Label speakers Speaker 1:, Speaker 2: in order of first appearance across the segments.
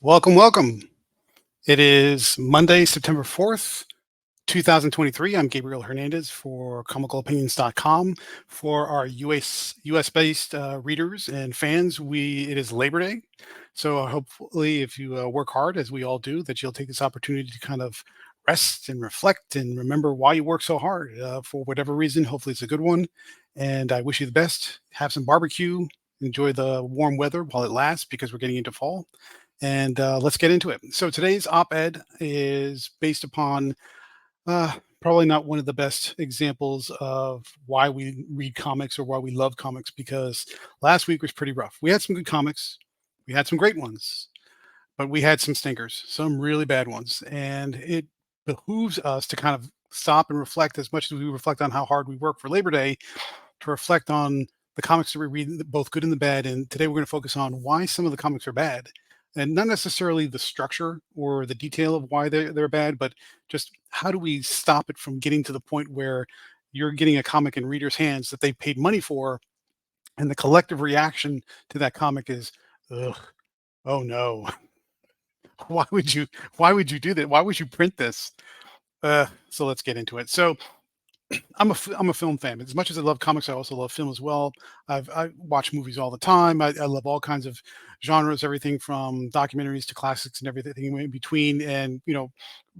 Speaker 1: Welcome, welcome. It is Monday, September 4th, 2023. I'm Gabriel Hernandez for ComicalOpinions.com. For our US based readers and fans, it is Labor Day. So hopefully, if you work hard, as we all do, that you'll take this opportunity to kind of rest and reflect and remember why you work so hard for whatever reason. Hopefully, it's a good one. And I wish you the best. Have some barbecue. Enjoy the warm weather while it lasts because we're getting into fall. And let's get into it. So today's op-ed is based upon probably not one of the best examples of why we read comics or why we love comics, because last week was pretty rough. We had some good comics, we had some great ones, but we had some stinkers, some really bad ones. And it behooves us to kind of stop and reflect as much as we reflect on how hard we work for Labor Day, to reflect on the comics that we read, both good and the bad. And today we're going to focus on why some of the comics are bad, and not necessarily the structure or the detail of why they're bad, but just how do we stop it from getting to the point where you're getting a comic in readers' hands that they paid money for, and the collective reaction to that comic is, ugh, oh no, why would you why would you do that? Why would you print this? So let's get into it. So I'm a film fan. As much as I love comics, I also love film as well. I watch movies all the time. I love all kinds of genres, everything from documentaries to classics and everything in between. And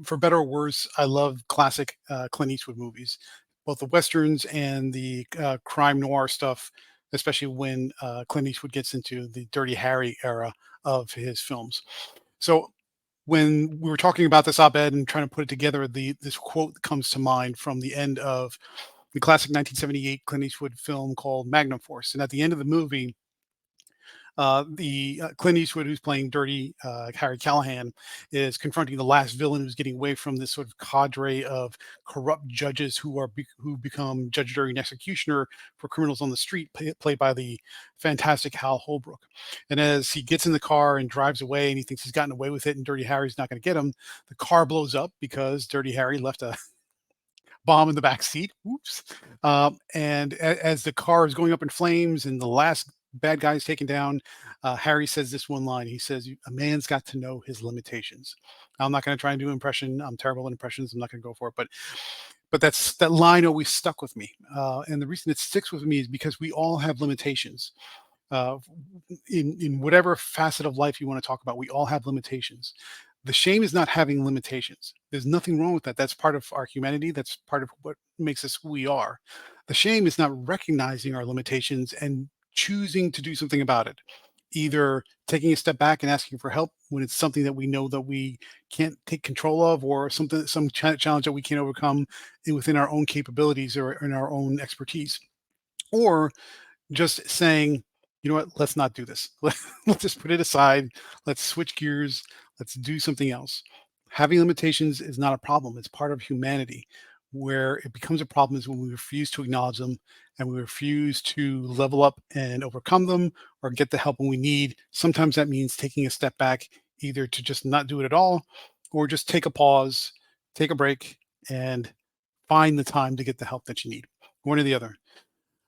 Speaker 1: for better or worse, I love classic Clint Eastwood movies, both the westerns and the crime noir stuff, especially when Clint Eastwood gets into the Dirty Harry era of his films. So when we were talking about this op-ed and trying to put it together, this quote comes to mind from the end of the classic 1978 Clint Eastwood film called Magnum Force. And at the end of the movie, the Clint Eastwood, who's playing Dirty Harry Callahan, is confronting the last villain who's getting away from this sort of cadre of corrupt judges who become judge, jury, and executioner for criminals on the street, played by the fantastic Hal Holbrook. And as he gets in the car and drives away, and he thinks he's gotten away with it, and Dirty Harry's not going to get him, the car blows up because Dirty Harry left a bomb in the back seat. Oops. And as the car is going up in flames and the last bad guy is taken down, Harry says this one line. He says, "A man's got to know his limitations." I'm not going to try and do an impression. I'm terrible at impressions. I'm not going to go for it. But that line always stuck with me. And the reason it sticks with me is because we all have limitations. Uh, in whatever facet of life you want to talk about, we all have limitations. The shame is not having limitations. There's nothing wrong with that. That's part of our humanity. That's part of what makes us who we are. The shame is not recognizing our limitations and choosing to do something about it. Either taking a step back and asking for help when it's something that we know that we can't take control of, or some challenge that we can't overcome within our own capabilities or in our own expertise, or just saying, you know what, let's not do this. Let's just put it aside. Let's switch gears. Let's do something else. Having limitations is not a problem. It's part of humanity. Where it becomes a problem is when we refuse to acknowledge them, and we refuse to level up and overcome them or get the help when we need. Sometimes that means taking a step back, either to just not do it at all, or just take a pause, take a break, and find the time to get the help that you need. One or the other.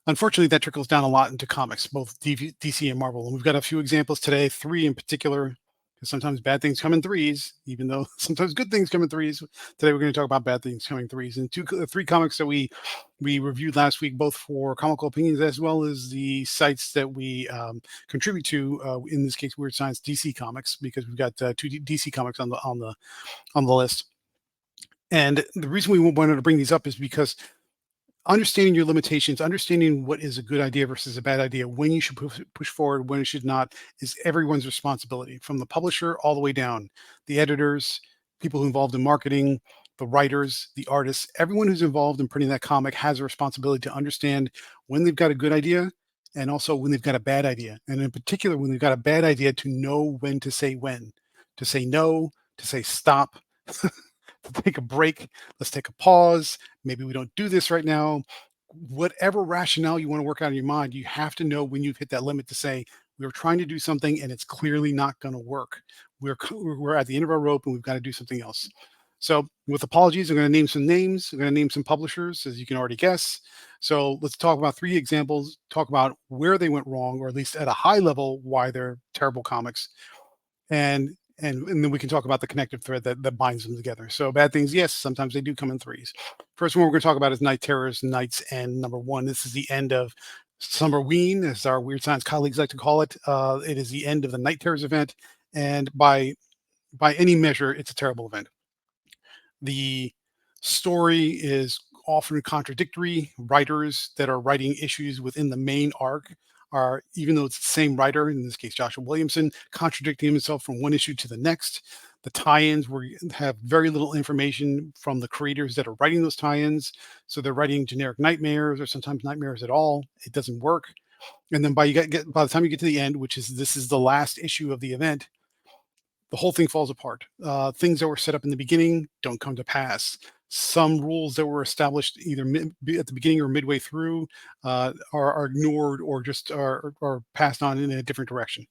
Speaker 1: Unfortunately, that trickles down a lot into comics, both DC and Marvel. And we've got a few examples today, three in particular, because sometimes bad things come in threes, even though sometimes good things come in threes. Today, we're going to talk about bad things coming in threes. And three comics that we reviewed last week, both for Comical Opinions as well as the sites that we contribute to. In this case, Weird Science DC Comics, because we've got two DC comics on the list. And the reason we wanted to bring these up is because understanding your limitations, understanding what is a good idea versus a bad idea, when you should push forward, when you should not, is everyone's responsibility, from the publisher all the way down, the editors, people who are involved in marketing, the writers, the artists, everyone who's involved in printing that comic has a responsibility to understand when they've got a good idea and also when they've got a bad idea. And in particular, when they've got a bad idea, to know when, to say no, to say stop, to take a break. Let's take a pause. Maybe we don't do this right now. Whatever rationale you want to work out in your mind, you have to know when you've hit that limit to say, we're trying to do something and it's clearly not going to work. We're at the end of our rope and we've got to do something else. So with apologies, I'm going to name some names. I'm going to name some publishers, as you can already guess. So let's talk about three examples, talk about where they went wrong, or at least at a high level, why they're terrible comics. And and then we can talk about the connective thread that binds them together. So bad things, yes, sometimes they do come in threes. First one we're going to talk about is Night Terrors, Night's End, number one. This is the end of Summerween, as our weird science colleagues like to call it. It is the end of the Night Terrors event, and by any measure, it's a terrible event. The story is often contradictory. Writers that are writing issues within the main arc are, even though it's the same writer, in this case Joshua Williamson, contradicting himself from one issue to the next. The tie-ins where you have very little information from the creators that are writing those tie-ins. So they're writing generic nightmares or sometimes nightmares at all. It doesn't work. And then by the time you get to the end, which is this is the last issue of the event, the whole thing falls apart. Things that were set up in the beginning don't come to pass. Some rules that were established either at the beginning or midway through are ignored or just are passed on in a different direction.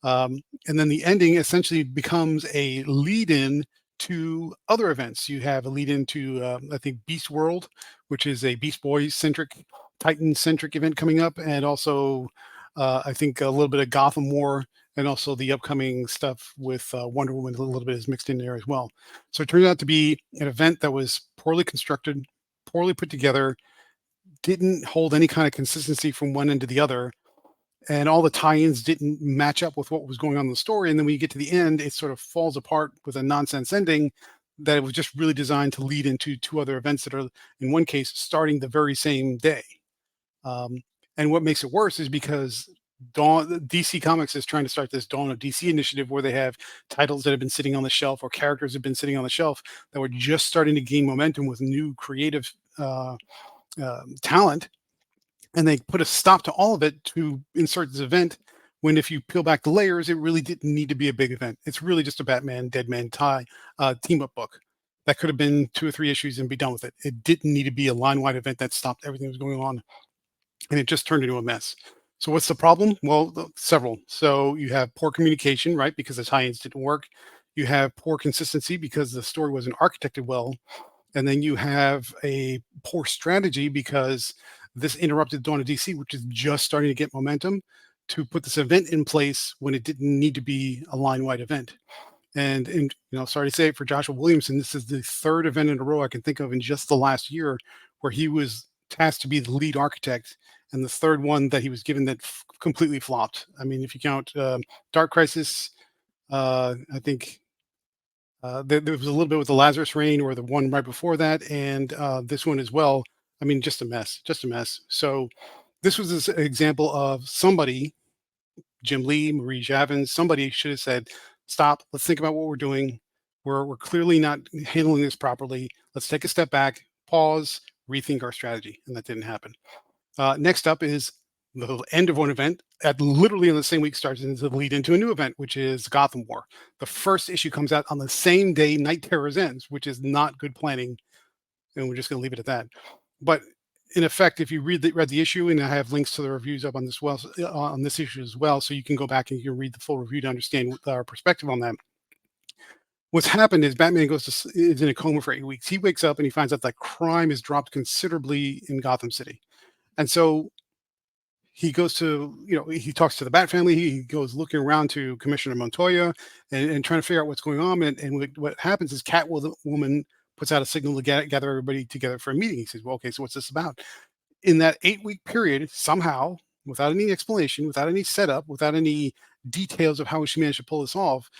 Speaker 1: And then the ending essentially becomes a lead-in to other events. You have a lead-in to I think Beast World, which is a Beast Boys centric, Titan centric event coming up, and also I think a little bit of Gotham War, and also the upcoming stuff with Wonder Woman. A little bit is mixed in there as well. So it turned out to be an event that was poorly constructed, poorly put together, didn't hold any kind of consistency from one end to the other, and all the tie-ins didn't match up with what was going on in the story. And then when you get to the end, it sort of falls apart with a nonsense ending that it was just really designed to lead into two other events that are, in one case, starting the very same day. Um, and what makes it worse is because DC Comics is trying to start this Dawn of DC initiative where they have titles that have been sitting on the shelf or characters have been sitting on the shelf that were just starting to gain momentum with new creative talent, and they put a stop to all of it to insert this event. When if you peel back the layers, it really didn't need to be a big event. It's really just a Batman Dead Man team up book that could have been 2 or 3 issues and be done with it. It didn't need to be a line wide event that stopped everything that was going on, and it just turned into a mess. So what's the problem? Well, several. So you have poor communication, right? Because the tie-ins didn't work. You have poor consistency because the story wasn't architected well. And then you have a poor strategy because this interrupted Dawn of DC, which is just starting to get momentum, to put this event in place when it didn't need to be a line-wide event. And sorry to say it for Joshua Williamson, this is the third event in a row I can think of in just the last year where he was tasked to be the lead architect, and the third one that he was given that completely flopped. I mean, if you count Dark Crisis, I think there was a little bit with the Lazarus Reign or the one right before that, and this one as well. I mean, just a mess, just a mess. So this was this example of somebody, Jim Lee, Marie Javins, somebody should have said, "Stop. Let's think about what we're doing. We're clearly not handling this properly. Let's take a step back, pause, rethink our strategy," and that didn't happen. Next up is the end of one event at literally in the same week starts into the lead into a new event, which is Gotham War. The first issue comes out on the same day Night Terrors ends, which is not good planning, and we're just going to leave it at that. But in effect, if you read the issue, and I have links to the reviews up on this on this issue as well, so you can go back and you can read the full review to understand our perspective on that. What's happened is Batman is in a coma for 8 weeks. He wakes up and he finds out that crime has dropped considerably in Gotham City. And so he goes to, he talks to the Bat family. He goes looking around to Commissioner Montoya and trying to figure out what's going on. And what happens is Catwoman puts out a signal to gather everybody together for a meeting. He says, well, okay, so what's this about? In that 8-week period, somehow, without any explanation, without any setup, without any details of how she managed to pull this off,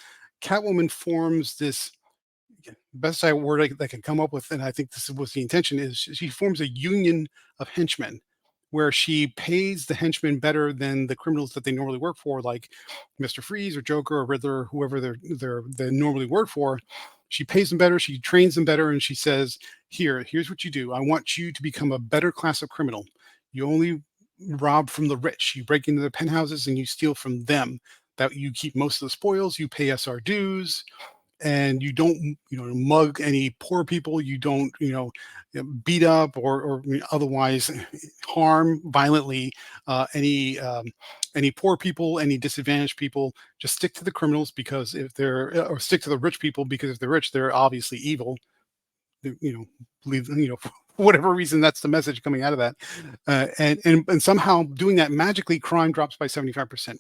Speaker 1: Catwoman forms this best word I can come up with, and I think this was the intention, is she forms a union of henchmen where she pays the henchmen better than the criminals that they normally work for, like Mr. Freeze or Joker or Riddler, whoever they normally work for. She pays them better, she trains them better, and she says, here's what you do. I want you to become a better class of criminal. You only rob from the rich. You break into their penthouses and you steal from them. That you keep most of the spoils, you pay us our dues, and you don't mug any poor people. You don't beat up or otherwise harm violently any poor people, any disadvantaged people. Just stick to the criminals, because if they're or stick to the rich people, because if they're rich, they're obviously evil. Believe for whatever reason, that's the message coming out of that. And somehow doing that magically, crime drops by 75%.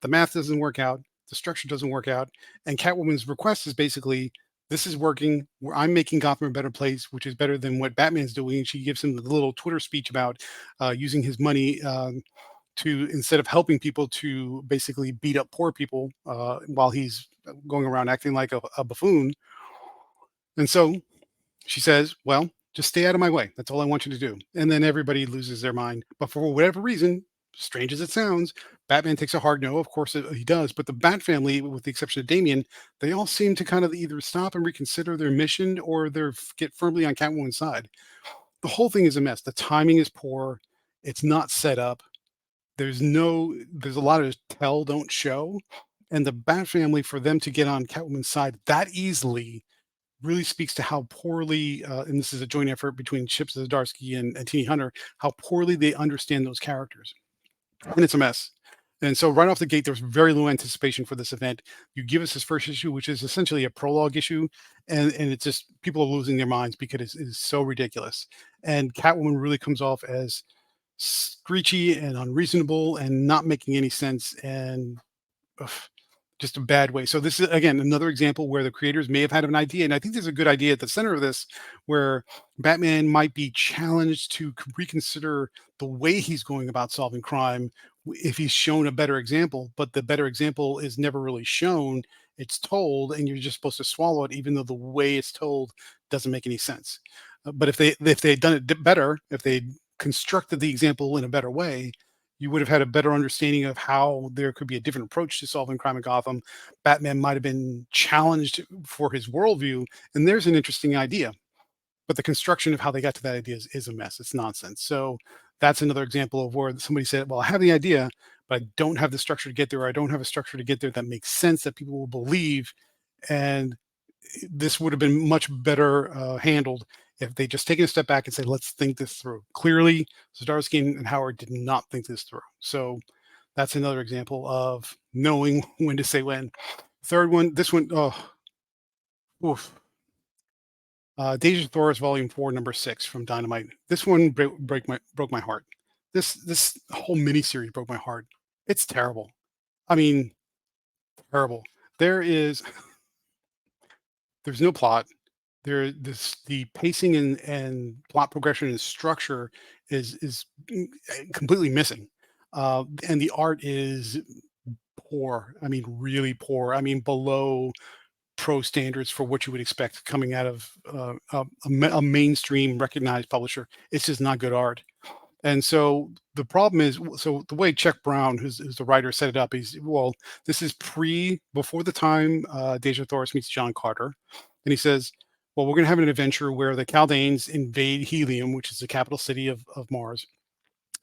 Speaker 1: The math doesn't work out. The structure doesn't work out. And Catwoman's request is basically, this is working. I'm making Gotham a better place, which is better than what Batman's doing. And she gives him the little Twitter speech about using his money to, instead of helping people, to basically beat up poor people while he's going around acting like a buffoon. And so she says, "Well, just stay out of my way. That's all I want you to do." And then everybody loses their mind. But for whatever reason, strange as it sounds, Batman takes a hard no. Of course, he does. But the Bat family, with the exception of Damian, they all seem to kind of either stop and reconsider their mission, or get firmly on Catwoman's side. The whole thing is a mess. The timing is poor. It's not set up. There's a lot of tell, don't show. And the Bat family, for them to get on Catwoman's side that easily, really speaks to how poorly, and this is a joint effort between Chip Zdarsky and Teeny Hunter, how poorly they understand those characters. And it's a mess. And so right off the gate, there's very low anticipation for this event. You give us this first issue, which is essentially a prologue issue, and it's just people are losing their minds because it's so ridiculous. And Catwoman really comes off as screechy and unreasonable and not making any sense, and ugh, just a bad way. So this is again another example where the creators may have had an idea, and I think there's a good idea at the center of this, where Batman might be challenged to reconsider the way he's going about solving crime if he's shown a better example. But the better example is never really shown; it's told, and you're just supposed to swallow it, even though the way it's told doesn't make any sense. But if they had done it better, if they constructed the example in a better way, you would have had a better understanding of how there could be a different approach to solving crime in Gotham. Batman might have been challenged for his worldview, and there's an interesting idea. But the construction of how they got to that idea is a mess. It's nonsense. So that's another example of where somebody said, "Well, I have the idea, but I don't have the structure to get there. Or I don't have a structure to get there that makes sense that people will believe." And this would have been much better handled if they just taken a step back and say, "Let's think this through." Clearly, Zdarsky and Howard did not think this through. So that's another example of knowing when to say when. Third one, this one, oh, oof. Deja Thoris Volume 4, Number 6 from Dynamite. This one broke my heart. This whole miniseries broke my heart. It's terrible. I mean, terrible. There is there's no plot. The pacing and plot progression and structure is completely missing. And the art is poor. I mean, really poor. I mean, below pro standards for what you would expect coming out of a mainstream recognized publisher. It's just not good art. And so the problem is, so the way Chuck Brown, who's the writer, set it up, is, well, this is before the time Deja Thoris meets John Carter, and he says, well, we're going to have an adventure where the Chaldanes invade Helium, which is the capital city of Mars,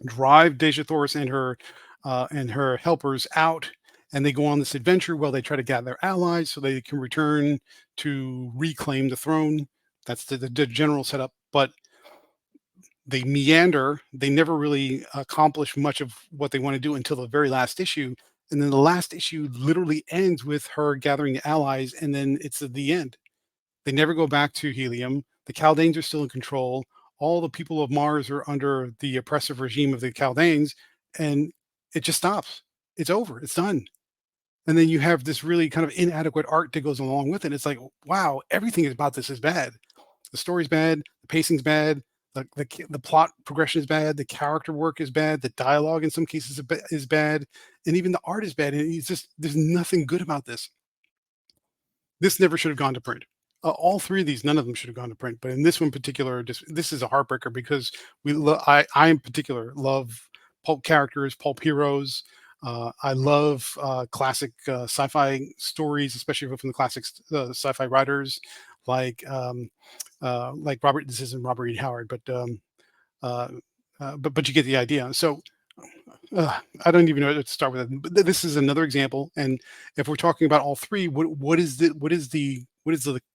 Speaker 1: drive Deja Thoris and her helpers out, and they go on this adventure while they try to gather allies so they can return to reclaim the throne. That's the general setup, but they meander. They never really accomplish much of what they want to do until the very last issue. And then the last issue literally ends with her gathering the allies, and then it's the end. They never go back to Helium. The Chaldanes are still in control. All the people of Mars are under the oppressive regime of the Chaldanes, and it just stops. It's over. It's done. And then you have this really kind of inadequate art that goes along with it. It's like, wow, everything about this is bad. The story's bad, the pacing's bad, the plot progression is bad, the character work is bad, the dialogue in some cases is bad, and even the art is bad. And it's just there's nothing good about this. This never should have gone to print. All three of these, none of them should have gone to print. But in this one particular, this is a heartbreaker because I in particular love pulp characters, pulp heroes. I love classic sci-fi stories, especially from the classic sci-fi writers like Robert. This isn't Robert E. Howard, uh, but you get the idea. So I don't even know where to start with it. But this is another example, and if we're talking about all three, what is the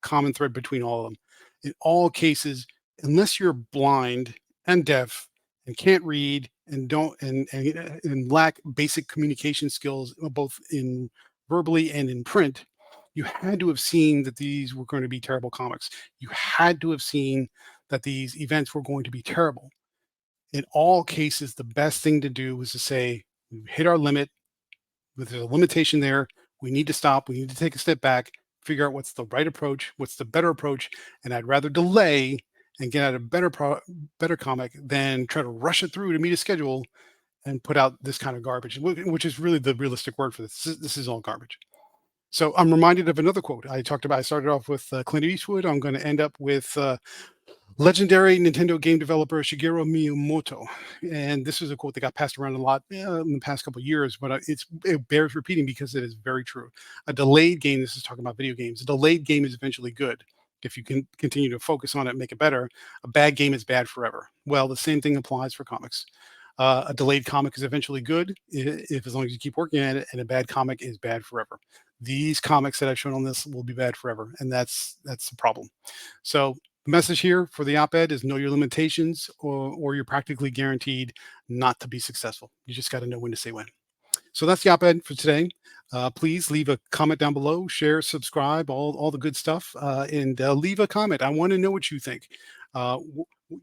Speaker 1: common thread between all of them? In all cases, unless you're blind and deaf and can't read and don't and lack basic communication skills, both in verbally and in print, you had to have seen that these were going to be terrible comics. You had to have seen that these events were going to be terrible. In all cases, the best thing to do was to say, we've hit our limit. There's a limitation there. We need to stop. We need to take a step back, figure out what's the right approach, what's the better approach, and I'd rather delay and get out a better comic than try to rush it through to meet a schedule and put out this kind of garbage, which is really the realistic word for this. This is all garbage. So I'm reminded of another quote I talked about. I started off with Clint Eastwood. I'm going to end up with legendary Nintendo game developer Shigeru Miyamoto. And this is a quote that got passed around a lot in the past couple of years, but it bears repeating because it is very true. A delayed game, this is talking about video games, a delayed game is eventually good. If you can continue to focus on it, make it better. A bad game is bad forever. Well, the same thing applies for comics. A delayed comic is eventually good if as long as you keep working at it, and a bad comic is bad forever. These comics that I've shown on this will be bad forever, and that's the problem. So the message here for the op-ed is know your limitations, or you're practically guaranteed not to be successful. You just got to know when to say when. So that's the op-ed for today. Please leave a comment down below, share, subscribe, all the good stuff, and leave a comment. I want to know what you think.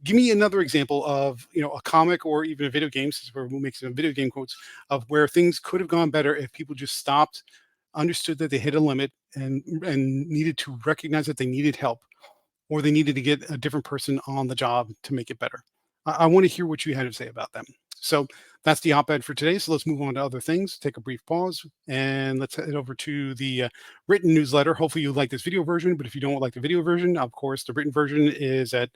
Speaker 1: Give me another example of a comic or even a video game, since we're making some video game quotes, of where things could have gone better if people just stopped, understood that they hit a limit, and needed to recognize that they needed help, or they needed to get a different person on the job to make it better. I want to hear what you had to say about them. So that's the op-ed for today. So let's move on to other things. Take a brief pause and let's head over to the written newsletter. Hopefully you like this video version, but if you don't like the video version, of course, the written version is at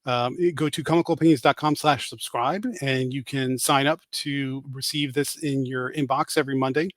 Speaker 1: go to comicalopinions.com/subscribe, and you can sign up to receive this in your inbox every Monday.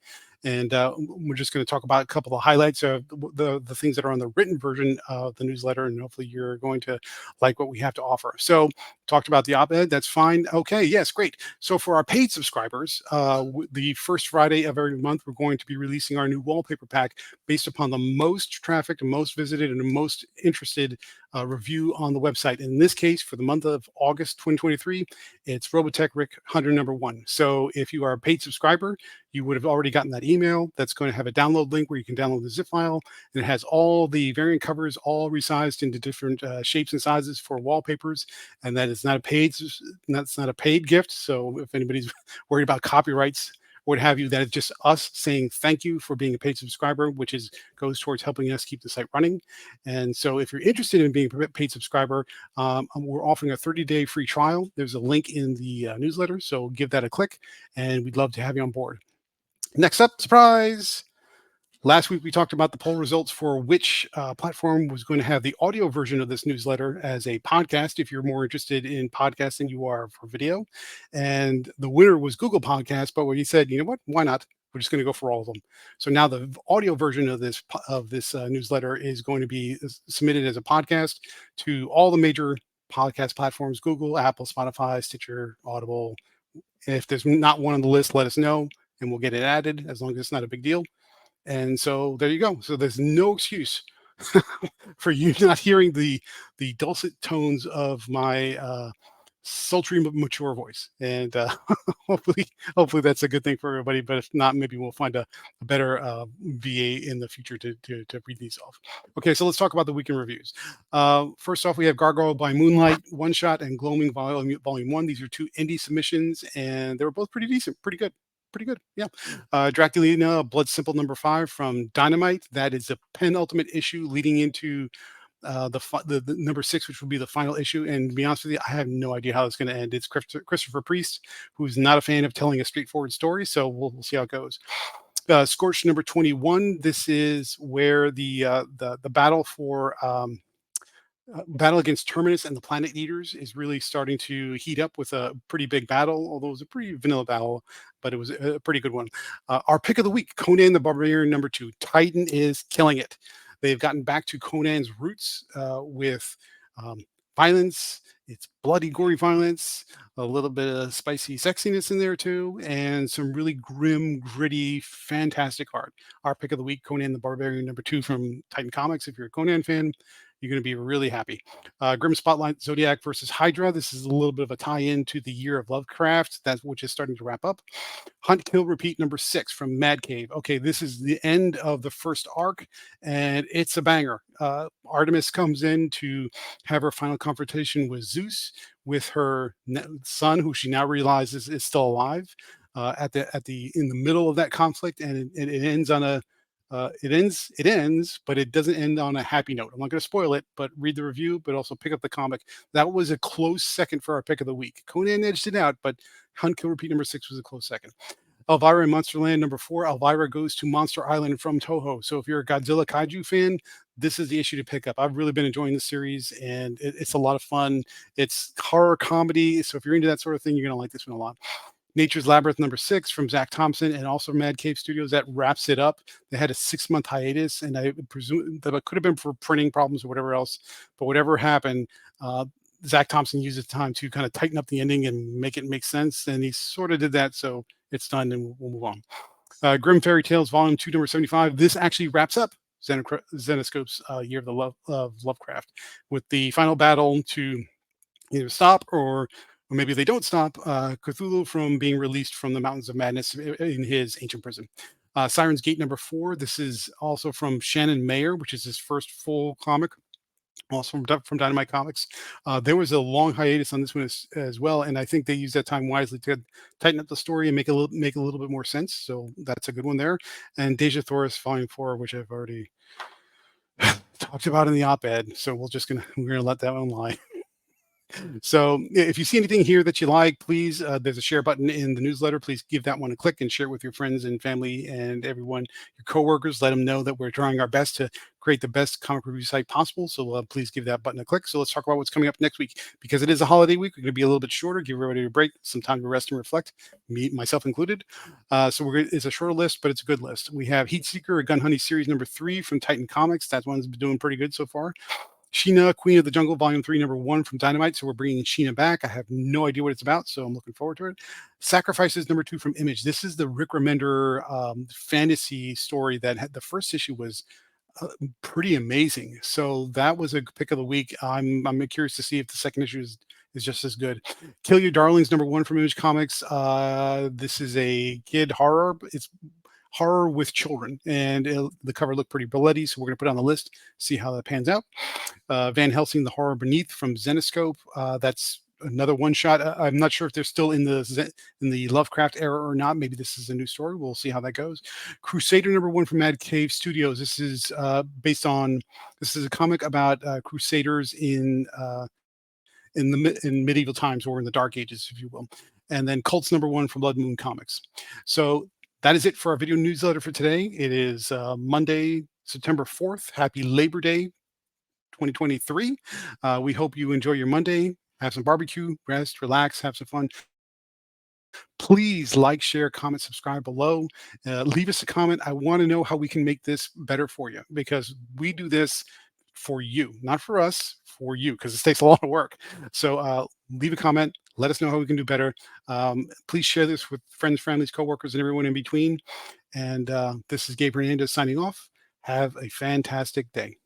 Speaker 1: And we're just going to talk about a couple of highlights of the things that are on the written version of the newsletter, and hopefully you're going to like what we have to offer. So talked about the op-ed, that's fine. Okay, yes, great. So for our paid subscribers, the first Friday of every month, we're going to be releasing our new wallpaper pack based upon the most trafficked, most visited, and the most interested review on the website. In this case, for the month of August 2023, it's Robotech Rick Hunter #1. So if you are a paid subscriber, you would have already gotten that email. That's going to have a download link where you can download the zip file, and it has all the variant covers, all resized into different shapes and sizes for wallpapers. And that is not a paid gift. So if anybody's worried about copyrights, what have you, that is just us saying thank you for being a paid subscriber, which goes towards helping us keep the site running. And so if you're interested in being a paid subscriber, we're offering a 30-day free trial. There's a link in the newsletter, so give that a click, and we'd love to have you on board. Next up, surprise. Last week, we talked about the poll results for which platform was going to have the audio version of this newsletter as a podcast, if you're more interested in podcasts than you are for video. And the winner was Google Podcasts, but we said, you know what, why not? We're just going to go for all of them. So now the audio version of this newsletter is going to be submitted as a podcast to all the major podcast platforms: Google, Apple, Spotify, Stitcher, Audible. If there's not one on the list, let us know, and we'll get it added, as long as it's not a big deal. And so there you go. So there's no excuse for you not hearing the dulcet tones of my sultry mature voice. And hopefully that's a good thing for everybody. But if not, maybe we'll find a better VA in the future to read these off. Okay, so let's talk about the weekend reviews. First off, we have Gargoyle by Moonlight One Shot and Gloaming Volume 1. These are two indie submissions, and they were both pretty decent, pretty good. Pretty good, yeah. Draculina Blood Simple #5 from Dynamite. That is the penultimate issue leading into the #6, which will be the final issue. And to be honest with you, I have no idea how it's going to end. It's Christopher Priest, who's not a fan of telling a straightforward story, so we'll see how it goes. Scorch #21. This is where the battle for battle against Terminus and the Planet Eaters is really starting to heat up, with a pretty big battle, although it was a pretty vanilla battle, but it was a pretty good one. Our pick of the week, Conan the Barbarian #2. Titan is killing it. They've gotten back to Conan's roots with violence. It's bloody, gory violence, a little bit of spicy sexiness in there too, and some really grim, gritty, fantastic art. Our pick of the week, Conan the Barbarian #2 from Titan Comics. If you're a Conan fan, you're going to be really happy. Grim Spotlight, Zodiac versus Hydra. This is a little bit of a tie-in to the Year of Lovecraft, which is starting to wrap up. Hunt, Kill, Repeat #6 from Mad Cave. Okay, this is the end of the first arc, and it's a banger. Artemis comes in to have her final confrontation with Zeus, with her son, who she now realizes is still alive. In the middle of that conflict, and it ends on a It ends, but it doesn't end on a happy note. I'm not going to spoil it, but read the review, but also pick up the comic. That was a close second for our pick of the week. Conan edged it out, but Hunt Kill Repeat number 6 was a close second. Elvira in Monsterland number 4. Elvira goes to Monster Island from Toho. So if you're a Godzilla Kaiju fan, this is the issue to pick up. I've really been enjoying the series, and it's a lot of fun. It's horror comedy, so if you're into that sort of thing, you're gonna like this one a lot. Nature's Labyrinth number 6 from Zach Thompson and also Mad Cave Studios. That wraps it up. They had a 6-month hiatus, and I presume that it could have been for printing problems or whatever else. But whatever happened, Zach Thompson used the time to kind of tighten up the ending and make it make sense, and he sort of did that. So it's done, and we'll move on. Grim Fairy Tales Volume 2, number 75. This actually wraps up Zenoscope's Year of the Love of Lovecraft with the final battle to either stop or maybe they don't stop Cthulhu from being released from the Mountains of Madness in his ancient prison. Siren's Gate number 4. This is also from Shannon Mayer, which is his first full comic, also from Dynamite Comics. There was a long hiatus on this one as well, and I think they used that time wisely to tighten up the story and make a little bit more sense. So that's a good one there. And Deja Thoris Volume 4, which I've already talked about in the op-ed, so we're gonna let that one lie. So if you see anything here that you like, please, there's a share button in the newsletter. Please give that one a click and share it with your friends and family and everyone, your coworkers. Let them know that we're trying our best to create the best comic review site possible. So please give that button a click. So let's talk about what's coming up next week. Because it is a holiday week, we're going to be a little bit shorter, give everybody a break, some time to rest and reflect, me, myself included. It's a shorter list, but it's a good list. We have Heat Seeker, a Gun Honey series number 3 from Titan Comics. That one's been doing pretty good so far. Sheena, Queen of the Jungle, Volume 3, number 1 from Dynamite. So we're bringing Sheena back. I have no idea what it's about, so I'm looking forward to it. Sacrifices, number 2 from Image. This is the Rick Remender fantasy story that had the first issue was pretty amazing. So that was a pick of the week. I'm curious to see if the second issue is just as good. Kill Your Darlings, number 1 from Image Comics. This is a kid horror. It's horror with children, and the cover looked pretty bloody, so we're going to put it on the list, see how that pans out. Van Helsing, The Horror Beneath from Zenoscope. That's another one shot. I'm not sure if they're still in the Lovecraft era or not. Maybe this is a new story. We'll see how that goes. Crusader, number 1 from Mad Cave Studios. This is a comic about crusaders in medieval times, or in the Dark Ages, if you will. And then Cults, number 1 from Blood Moon Comics. So that is it for our video newsletter for today. It is Monday, September 4th. Happy Labor Day 2023. We hope you enjoy your Monday. Have some barbecue, rest, relax, have some fun. Please like, share, comment, subscribe below. Leave us a comment. I want to know how we can make this better for you, because we do this for you, not for us, for you, because this takes a lot of work. So leave a comment. Let us know how we can do better. Please share this with friends, families, coworkers, and everyone in between. And this is Gabe Hernandez signing off. Have a fantastic day.